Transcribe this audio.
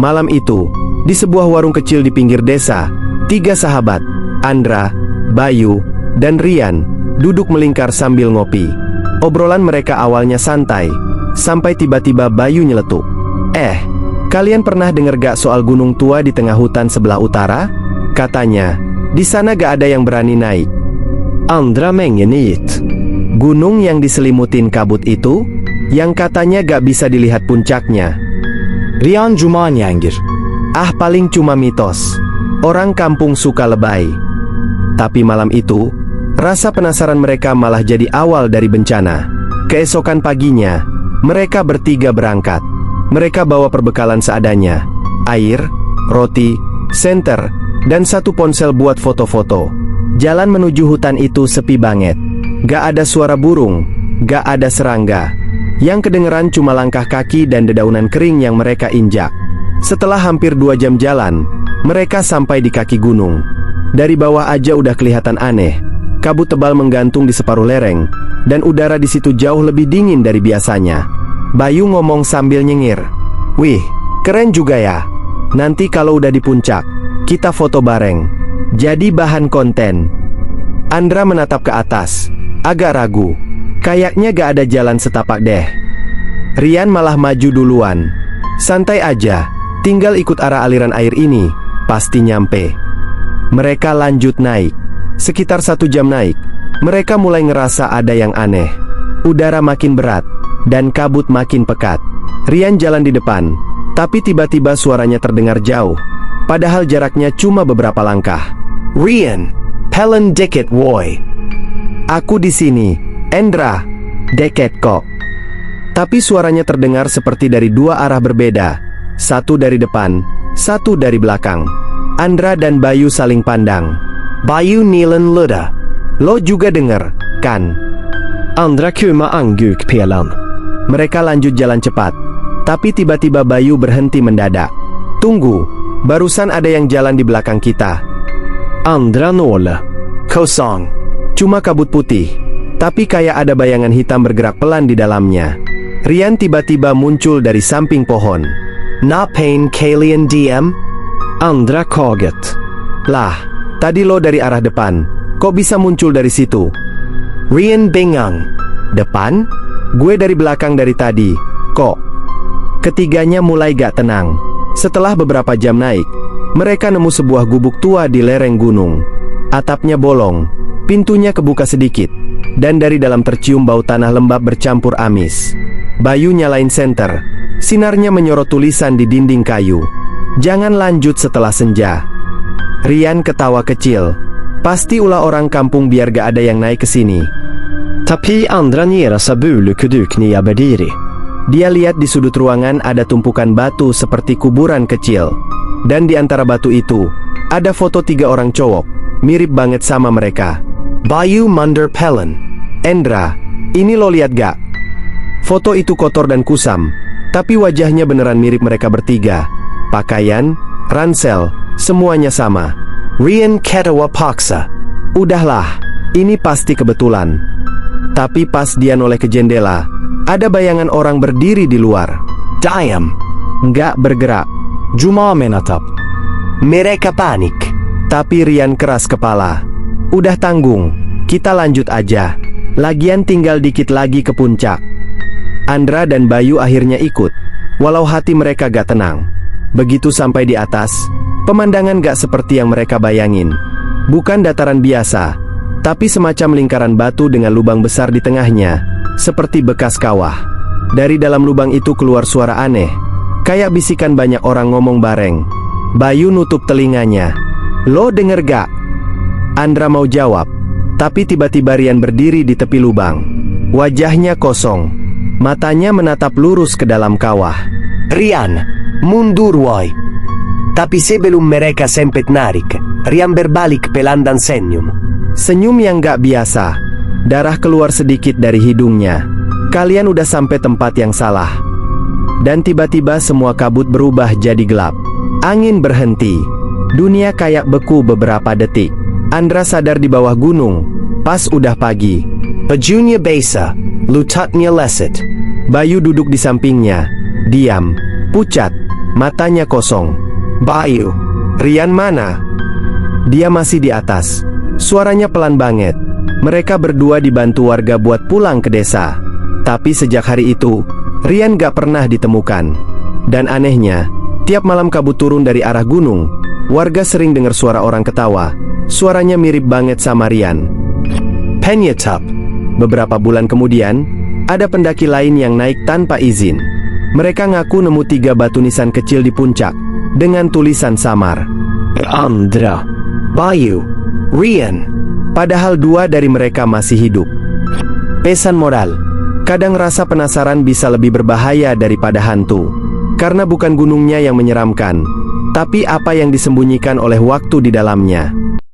Malam itu, di sebuah warung kecil di pinggir desa, 3 sahabat, Andra, Bayu, dan Rian, duduk melingkar sambil ngopi. Obrolan mereka awalnya santai, sampai tiba-tiba Bayu nyeletuk. Kalian pernah dengar gak soal gunung tua di tengah hutan sebelah utara? Katanya, di sana gak ada yang berani naik. Andra mengenit. Gunung yang diselimutin kabut itu, yang katanya gak bisa dilihat puncaknya. Rian cuma nyangir. Paling cuma mitos. Orang kampung suka lebay. Tapi malam itu, rasa penasaran mereka malah jadi awal dari bencana. Keesokan paginya, mereka bertiga berangkat. Mereka bawa perbekalan seadanya. Air, roti, senter, dan 1 ponsel buat foto-foto. Jalan menuju hutan itu sepi banget. Gak ada suara burung, gak ada serangga. Yang kedengeran cuma langkah kaki dan dedaunan kering yang mereka injak. Setelah hampir 2 jam jalan, mereka sampai di kaki gunung. Dari bawah aja udah kelihatan aneh. Kabut tebal menggantung di separuh lereng, dan udara di situ jauh lebih dingin dari biasanya. Bayu ngomong sambil nyengir. Wih, keren juga ya. Nanti kalau udah di puncak, kita foto bareng. Jadi bahan konten. Andra menatap ke atas, agak ragu. Kayaknya gak ada jalan setapak deh. Rian malah maju duluan. Santai aja, tinggal ikut arah aliran air ini, pasti nyampe. Mereka lanjut naik. Sekitar 1 jam naik, mereka mulai ngerasa ada yang aneh. Udara makin berat, dan kabut makin pekat. Rian jalan di depan, tapi tiba-tiba suaranya terdengar jauh. Padahal jaraknya cuma beberapa langkah. Rian, pelan dikit woi. Aku di sini, Andra. Deket kok. Tapi suaranya terdengar seperti dari 2 arah berbeda. 1 dari depan, 1 dari belakang. Andra dan Bayu saling pandang. Bayu nilen luda. Lo juga denger, kan? Andra kuma angguk pelan. Mereka lanjut jalan cepat. Tapi tiba-tiba Bayu berhenti mendadak. Tunggu, barusan ada yang jalan di belakang kita. Andra nola. Kosong. Cuma kabut putih. Tapi kayak ada bayangan hitam bergerak pelan di dalamnya. Rian tiba-tiba muncul dari samping pohon. Napain kalian diem? Andra kaget. Lah, tadi lo dari arah depan. Kok bisa muncul dari situ? Rian bingung. Depan? Gue dari belakang dari tadi. Kok? Ketiganya mulai gak tenang. Setelah beberapa jam naik, mereka nemu sebuah gubuk tua di lereng gunung. Atapnya bolong, pintunya kebuka sedikit, dan dari dalam tercium bau tanah lembab bercampur amis. Bayu nyalain senter. Sinarnya menyorot tulisan di dinding kayu. Jangan lanjut setelah senja. Rian ketawa kecil. Pasti ulah orang kampung biar gak ada yang naik ke sini. Tapi Andra nera sabulu kudukni ya berdiri. Dia lihat di sudut ruangan ada tumpukan batu seperti kuburan kecil. Dan di antara batu itu, ada foto 3 orang cowok. Mirip banget sama mereka. Bayu Mander Pelen. Andra, ini lo lihat gak? Foto itu kotor dan kusam, tapi wajahnya beneran mirip mereka bertiga. Pakaian, ransel, semuanya sama. Rian ketawa paksa. Udahlah, ini pasti kebetulan. Tapi pas dia noleh ke jendela, ada bayangan orang berdiri di luar. Diam. Nggak bergerak. Cuma menatap. Mereka panik. Tapi Rian keras kepala. Udah tanggung, kita lanjut aja. Lagian tinggal dikit lagi ke puncak. Andra dan Bayu akhirnya ikut, walau hati mereka gak tenang. Begitu sampai di atas, pemandangan gak seperti yang mereka bayangin. Bukan dataran biasa, tapi semacam lingkaran batu dengan lubang besar di tengahnya, seperti bekas kawah. Dari dalam lubang itu keluar suara aneh, kayak bisikan banyak orang ngomong bareng. Bayu nutup telinganya. Lo denger gak? Andra mau jawab, tapi tiba-tiba Rian berdiri di tepi lubang. Wajahnya kosong, matanya menatap lurus ke dalam kawah. Rian, mundur woi. Tapi sebelum mereka sempet narik, Rian berbalik pelandan senyum. Senyum yang gak biasa. Darah keluar sedikit dari hidungnya. Kalian udah sampai tempat yang salah. Dan tiba-tiba semua kabut berubah jadi gelap. Angin berhenti. Dunia kayak beku beberapa detik. Andra sadar di bawah gunung. Pas udah pagi. Bajunya besa, lututnya leset. Bayu duduk di sampingnya. Diam, pucat, Matanya kosong. Bayu. Rian mana? Dia masih di atas. Suaranya pelan banget. Mereka berdua dibantu warga buat pulang ke desa. Tapi sejak hari itu, Rian gak pernah ditemukan. Dan anehnya, tiap malam kabut turun dari arah gunung, warga sering dengar suara orang ketawa. Suaranya mirip banget sama Rian. Penyetap. Beberapa bulan kemudian, ada pendaki lain yang naik tanpa izin. Mereka ngaku nemu 3 batu nisan kecil di puncak, dengan tulisan samar. Andra. Bayu. Rian. Padahal 2 dari mereka masih hidup. Pesan moral: kadang rasa penasaran bisa lebih berbahaya daripada hantu. Karena bukan gunungnya yang menyeramkan, tapi apa yang disembunyikan oleh waktu di dalamnya.